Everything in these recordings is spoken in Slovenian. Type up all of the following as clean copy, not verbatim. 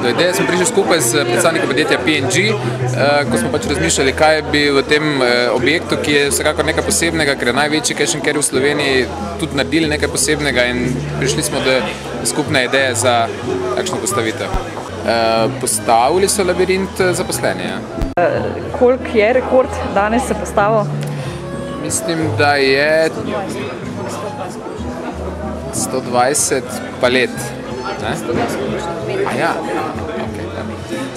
Do ideje smo prišli skupaj s predstavnikom podjetja P&G, ko smo pač razmišljali, kaj bi v tem objektu, ki je vsekakor nekaj posebnega, ker je največji cash and carry v Sloveniji, tudi naredili nekaj posebnega in prišli smo do skupne ideje za takšno postavitev. Postavili so labirint zaposleni. Koliko je rekord danes se postavil? Mislim, da je 120 palet.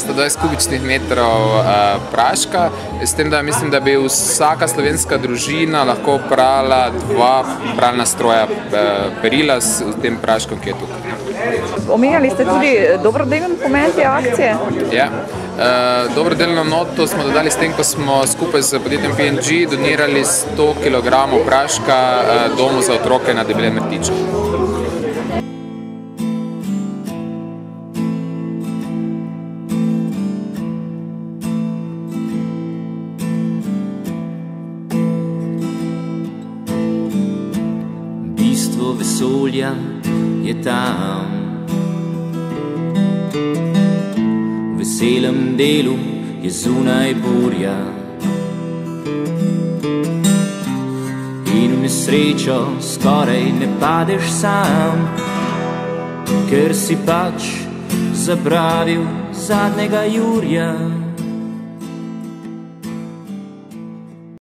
120 kubičnih metrov praška, s tem, da mislim, da bi vsaka slovenska družina lahko prala 2 pralna stroja perila s tem praškom, ki je tukaj. Omenjali ste tudi dobrodelen pomen te akcije? Ja. Dobrodelno noto smo dodali s tem, ko smo skupaj z podjetjem P&G donirali 100 kg praška domu za otroke na Debelem rtiču. Bistvo vesolja je tam, v veselem delu je zunaj burja in v nesrečo skoraj ne padeš sam, ker si pač zapravil zadnjega jurja.